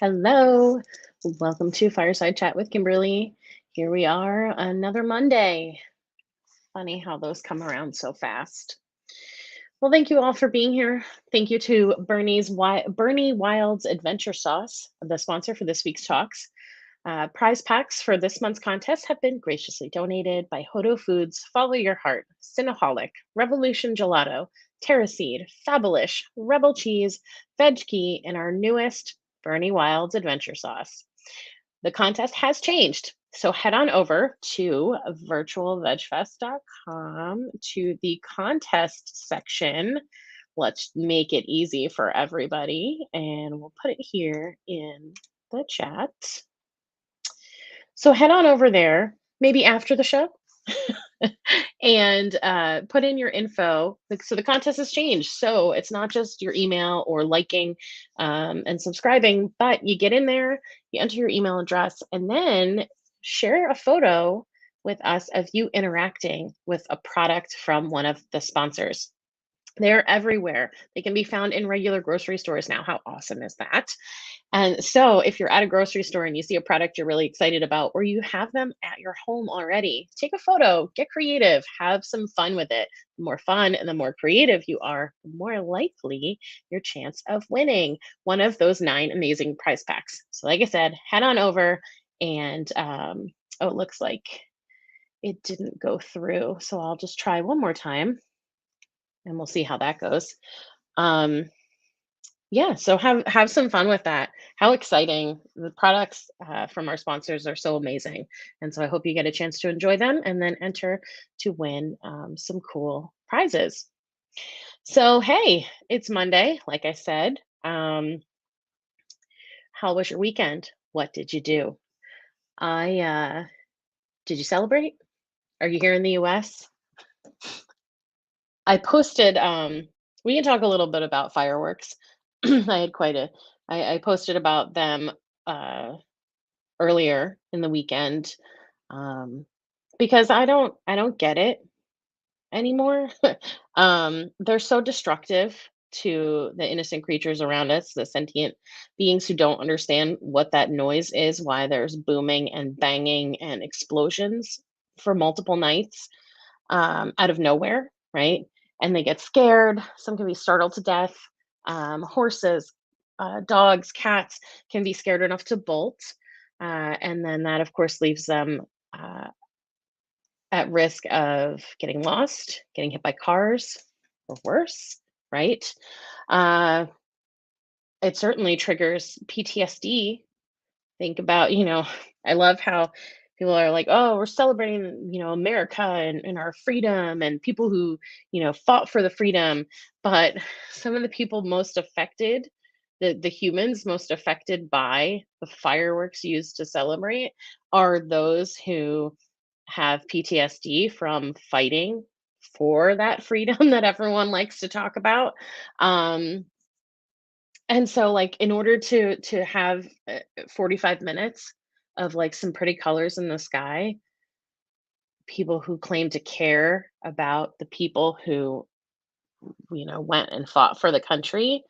Hello. Welcome to Fireside Chat with Kimberly. Here we are, another Monday. Funny how those come around so fast. Well, thank you all for being here. Thank you to Bernie Wild's Adventure Sauce, the sponsor for this week's talks. Prize packs for this month's contest have been graciously donated by Hodo Foods, Follow Your Heart, Cinnaholic, Revolution Gelato, Terraseed, Fabulous, Rebel Cheese, Veg Key, and our newest Bernie Wild's Adventure Sauce. The contest has changed. So head on over to virtualvegfest.com to the contest section. Let's make it easy for everybody. And we'll put it here in the chat. So head on over there, maybe after the show, and put in your info. So the contest has changed. So it's not just your email or liking and subscribing, but you get in there, you enter your email address, and then share a photo with us of you interacting with a product from one of the sponsors. They're everywhere. They can be found in regular grocery stores now. How awesome is that? And so, if you're at a grocery store and you see a product you're really excited about, or you have them at your home already, take a photo, get creative, have some fun with it. The more fun and the more creative you are, the more likely your chance of winning one of those 9 amazing prize packs. So, like I said, head on over and oh, it looks like it didn't go through. So, I'll just try one more time and we'll see how that goes. Um, yeah, so have some fun with that. How exciting. The products from our sponsors are so amazing. And so I hope you get a chance to enjoy them and then enter to win some cool prizes. So, hey, it's Monday, like I said. How was your weekend? What did you do? I Did you celebrate? Are you here in the US? I posted, we can talk a little bit about fireworks. I had quite a, I posted about them uh, earlier in the weekend um, because I don't get it anymore. They're so destructive to the innocent creatures around us, the sentient beings who don't understand what that noise is, why there's booming and banging and explosions for multiple nights out of nowhere, right? And they get scared. Some can be startled to death. Horses, dogs, cats can be scared enough to bolt. And then that, of course, leaves them uh, at risk of getting lost, getting hit by cars, or worse, right? Uh, it certainly triggers PTSD. Think about, I love how people are like, oh, we're celebrating, America and our freedom and people who, fought for the freedom. But some of the people most affected, the humans most affected by the fireworks used to celebrate are those who have PTSD from fighting for that freedom that everyone likes to talk about. Um, and so, like, in order to have 45 minutes of like some pretty colors in the sky, people who claim to care about the people who, went and fought for the country,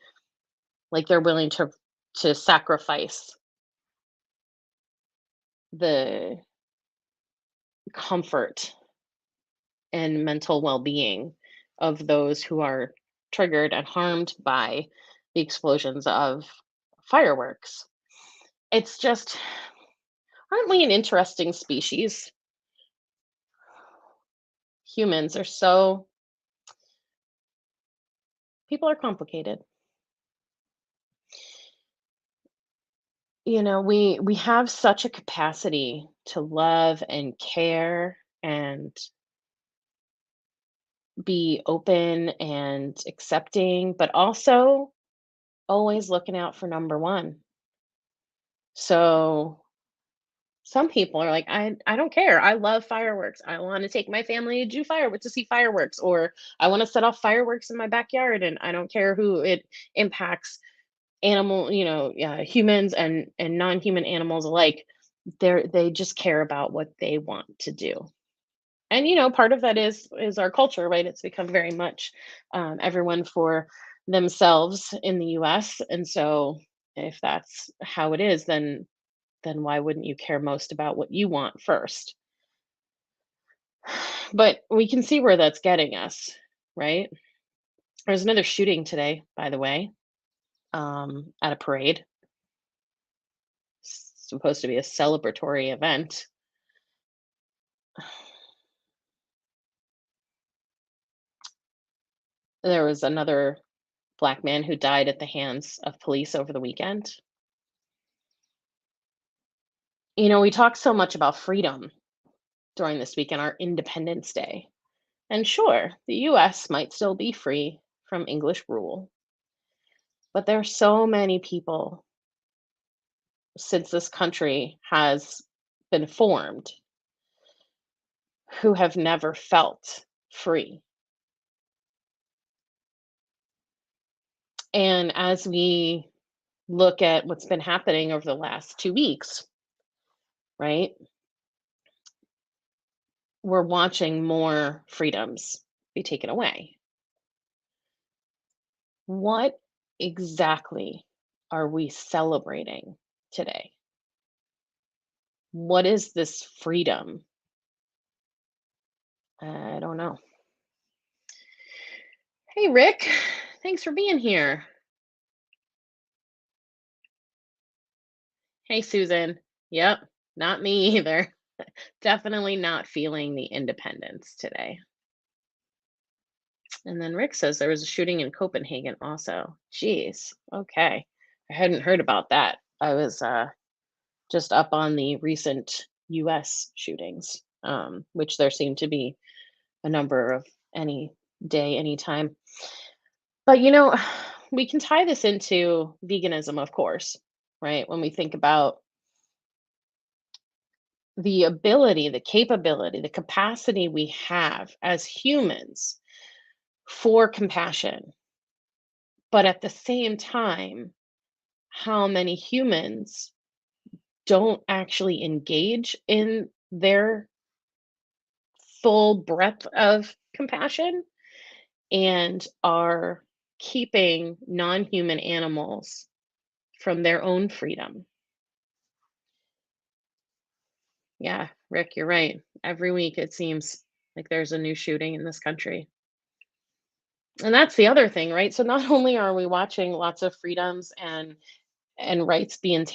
like they're willing to sacrifice the comfort and mental well-being of those who are triggered and harmed by the explosions of fireworks. It's just, aren't we an interesting species? Humans are so, people are complicated. We have such a capacity to love and care and be open and accepting, but also always looking out for number one. So some people are like, I don't care. I love fireworks. I want to take my family to do fireworks to see fireworks, or I want to set off fireworks in my backyard, and I don't care who it impacts, humans and non-human animals alike. They just care about what they want to do. And part of that is our culture, right? It's become very much everyone for themselves in the US. And so If that's how it is, then why wouldn't you care most about what you want first? But we can see where that's getting us, right? There's another shooting today, by the way, at a parade. Supposed to be a celebratory event. There was another black man who died at the hands of police over the weekend. We talk so much about freedom during this weekend, our Independence Day. And sure, the US might still be free from English rule, but there are so many people since this country has been formed who have never felt free. And as we look at what's been happening over the last 2 weeks, right, we're watching more freedoms be taken away. What exactly are we celebrating today? What is this freedom? I don't know. Hey, Rick. Thanks for being here. Hey, Susan. Yep, not me either. Definitely not feeling the independence today. And then Rick says there was a shooting in Copenhagen also. Jeez. Okay. I hadn't heard about that. I was just up on the recent US shootings, which there seem to be a number of any day, anytime. But we can tie this into veganism, of course, right? When we think about the ability, the capability, the capacity we have as humans for compassion, but at the same time, how many humans don't actually engage in their full breadth of compassion and are keeping non human animals from their own freedom. Yeah, Rick, you're right. Every week it seems like there's a new shooting in this country. And that's the other thing, right? So not only are we watching lots of freedoms and rights being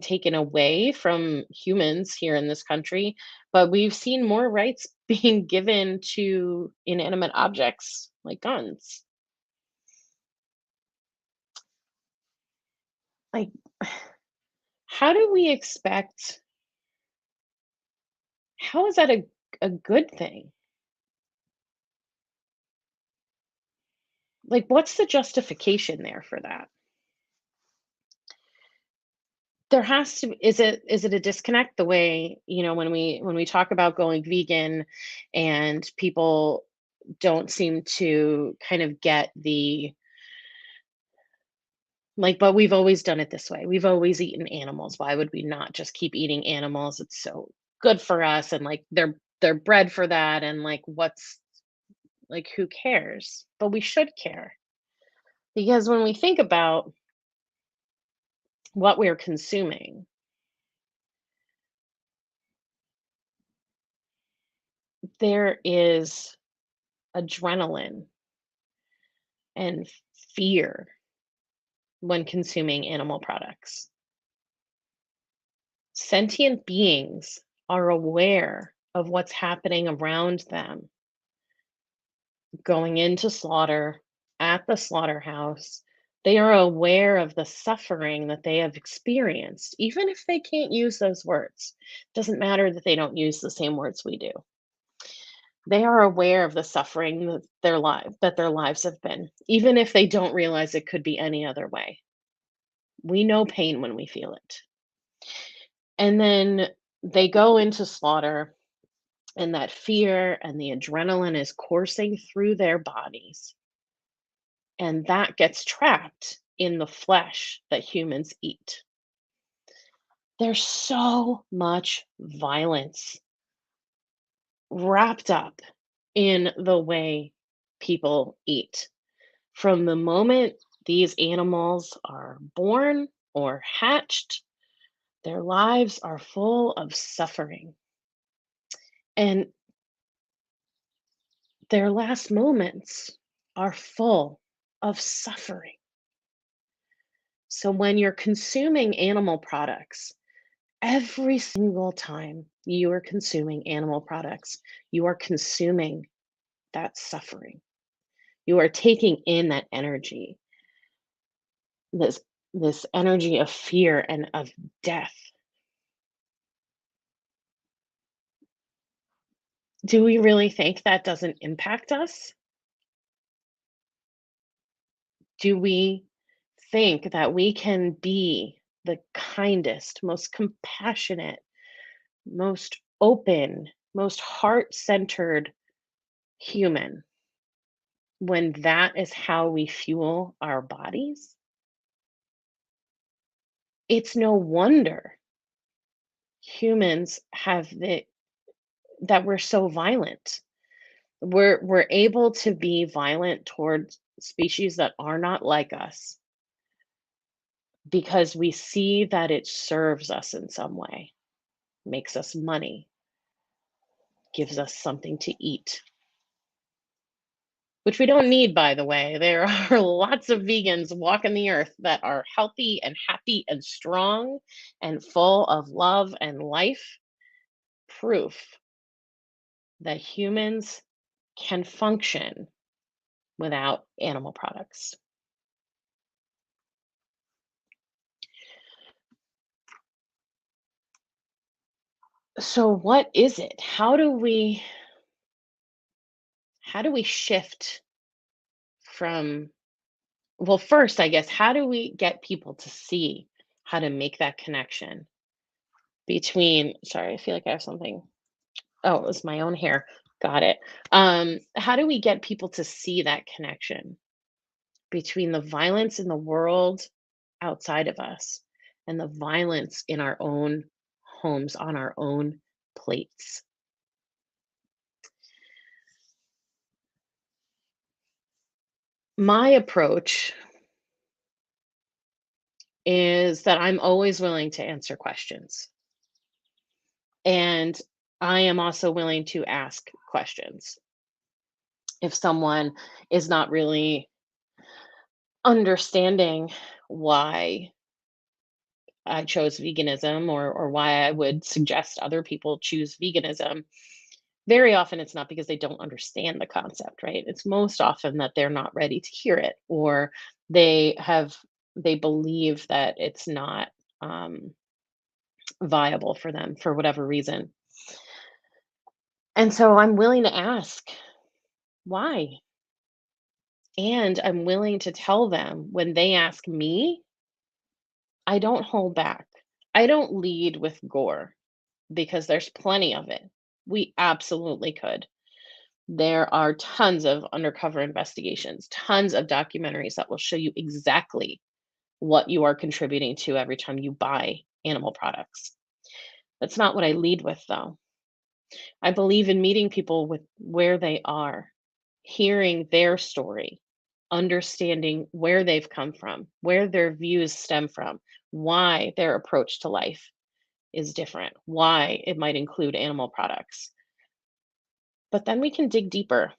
taken away from humans here in this country, but we've seen more rights being given to inanimate objects like guns. Like, how do we expect how is that a good thing? Like, what's the justification there for that? There has to is it a disconnect the way, when we talk about going vegan and people don't seem to kind of get the like, but we've always done it this way. We've always eaten animals. Why would we not just keep eating animals? It's so good for us and like they're bred for that and like what's like who cares? But we should care because when we think about what we're consuming, there is adrenaline and fear when consuming animal products. Sentient beings are aware of what's happening around them, going into slaughter, at the slaughterhouse. They are aware of the suffering that they have experienced, even if they can't use those words. Doesn't matter that they don't use the same words we do. They are aware of the suffering that their lives have been, even if they don't realize it could be any other way. We know pain when we feel it. And then they go into slaughter, and that fear and the adrenaline is coursing through their bodies. And that gets trapped in the flesh that humans eat. There's so much violence wrapped up in the way people eat. From the moment these animals are born or hatched, their lives are full of suffering. And their last moments are full of suffering. So when you're consuming animal products, every single time you are consuming animal products, you are consuming that suffering. You are taking in that energy, this this energy of fear and of death. Do we really think that doesn't impact us? Do we think that we can be the kindest, most compassionate, most open, most heart-centered human when that is how we fuel our bodies? It's no wonder humans have that we're so violent. We're able to be violent towards species that are not like us because we see that it serves us in some way, makes us money, gives us something to eat, which we don't need, by the way. There are lots of vegans walking the earth that are healthy and happy and strong and full of love and life. Proof that humans can function without animal products. So what is it? How do we shift from, well, first, I guess, how do we get people to see how to make that connection between, sorry, I feel like I have something. Oh, it was my own hair. Got it. How do we get people to see that connection between the violence in the world outside of us and the violence in our own homes, on our own plates? My approach is that I'm always willing to answer questions. And I am also willing to ask questions. If someone is not really understanding why I chose veganism, or why I would suggest other people choose veganism, very often it's not because they don't understand the concept, right? It's most often that they're not ready to hear it, or they believe that it's not um, viable for them for whatever reason. And so I'm willing to ask why. And I'm willing to tell them when they ask me, I don't hold back. I don't lead with gore because there's plenty of it. We absolutely could. There are tons of undercover investigations, tons of documentaries that will show you exactly what you are contributing to every time you buy animal products. That's not what I lead with, though. I believe in meeting people with where they are, hearing their story, understanding where they've come from, where their views stem from, why their approach to life is different, why it might include animal products. But then we can dig deeper,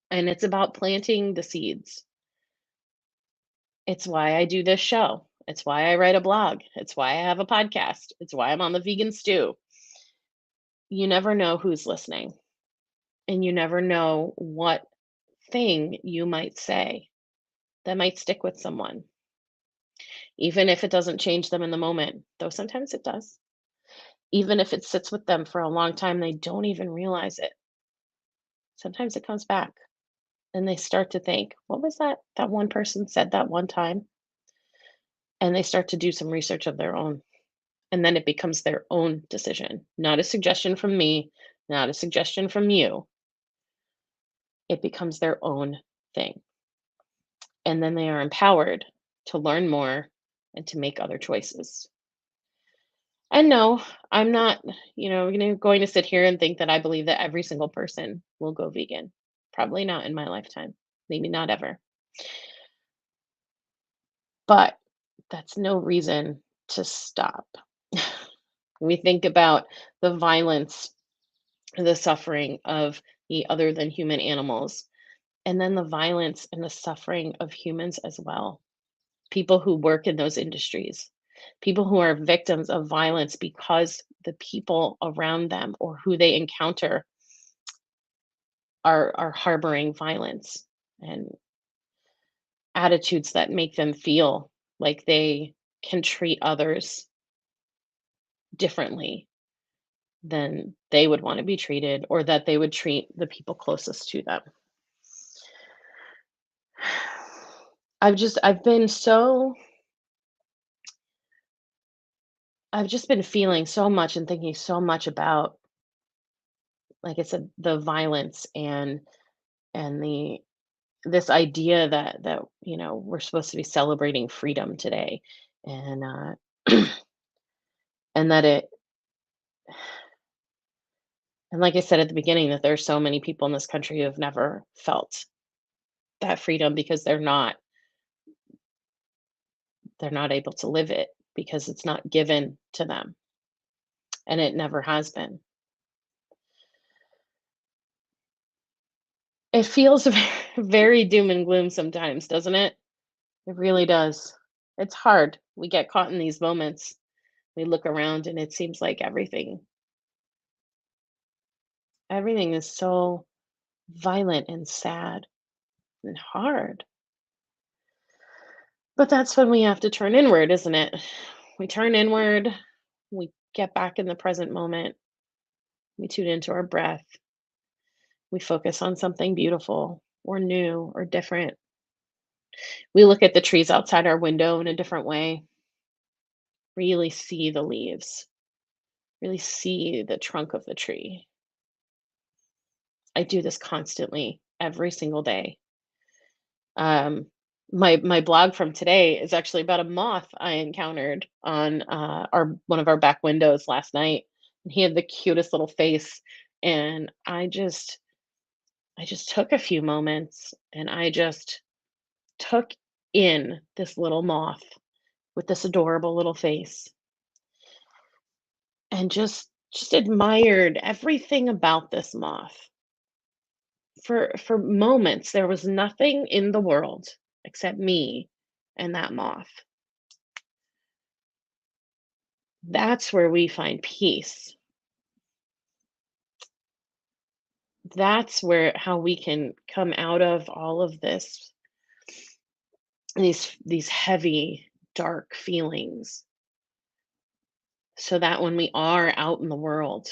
and it's about planting the seeds. It's why I do this show. It's why I write a blog. It's why I have a podcast. It's why I'm on the vegan stew. You never know who's listening, and you never know what thing you might say that might stick with someone, even if it doesn't change them in the moment, though sometimes it does. Even if it sits with them for a long time, they don't even realize it. Sometimes it comes back and they start to think, what was that one person said that one time? And they start to do some research of their own. And then it becomes their own decision, not a suggestion from me, not a suggestion from you. It becomes their own thing. And then they are empowered to learn more and to make other choices. And no, I'm not, going to sit here and think that I believe that every single person will go vegan. Probably not in my lifetime. Maybe not ever. But that's no reason to stop. We think about the violence, the suffering of the other than human animals, and then the violence and the suffering of humans as well. People who work in those industries, people who are victims of violence because the people around them or who they encounter are harboring violence and attitudes that make them feel like they can treat others differently than they would want to be treated or that they would treat the people closest to them. I've been so I've just been feeling so much and thinking so much about, like I said, the violence and the this idea that we're supposed to be celebrating freedom today, and and that it and like I said at the beginning, that there's so many people in this country who have never felt that freedom because they're not able to live it because it's not given to them, and it never has been. It feels very doom and gloom sometimes, doesn't it? It really does. It's hard. We get caught in these moments. We look around and it seems like everything is so violent and sad and hard. But that's when we have to turn inward, isn't it? We turn inward, we get back in the present moment, we tune into our breath, we focus on something beautiful or new or different. We look at the trees outside our window in a different way, really see the leaves, really see the trunk of the tree. I do this constantly every single day. Um, my blog from today is actually about a moth I encountered on our one of our back windows last night. And he had the cutest little face, and I just took a few moments and I just took in this little moth with this adorable little face and just admired everything about this moth. For moments, there was nothing in the world except me and that moth. That's where we find peace. That's where how we can come out of all of this, these heavy, dark feelings, so that when we are out in the world,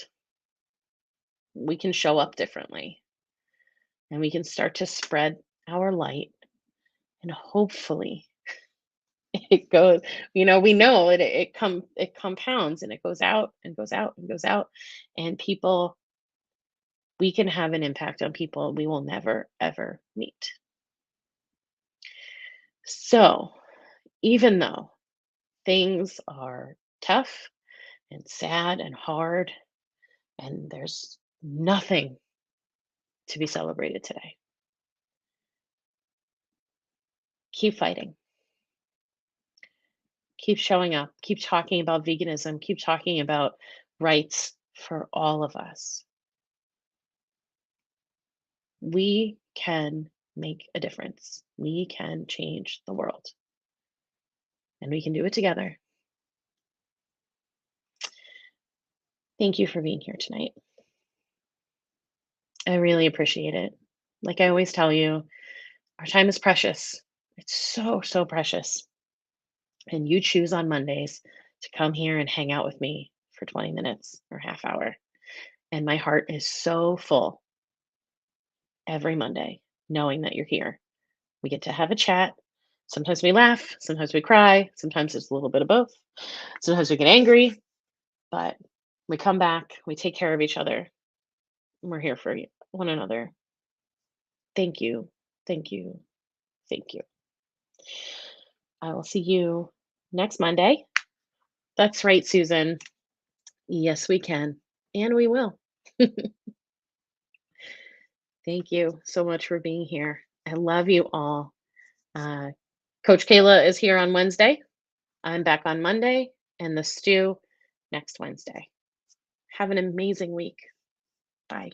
we can show up differently and we can start to spread our light, and hopefully it goes, we know it compounds and it goes out and goes out and goes out, and people we can have an impact on people we will never ever meet. So, even though things are tough and sad and hard, and there's nothing to be celebrated today, keep fighting, keep showing up, keep talking about veganism, keep talking about rights for all of us. We can make a difference. We can change the world, and we can do it together. Thank you for being here tonight. I really appreciate it. Like I always tell you, our time is precious. It's so, so precious. And you choose on Mondays to come here and hang out with me for 20 minutes or half hour. And my heart is so full every Monday knowing that you're here. We get to have a chat. Sometimes we laugh, sometimes we cry, sometimes it's a little bit of both. Sometimes we get angry, but we come back, we take care of each other, and we're here for one another. Thank you. Thank you. Thank you. I will see you next Monday. That's right, Susan. Yes, we can. And we will. Thank you so much for being here. I love you all. Uh, Coach Kayla is here on Wednesday. I'm back on Monday and the stew next Wednesday. Have an amazing week. Bye.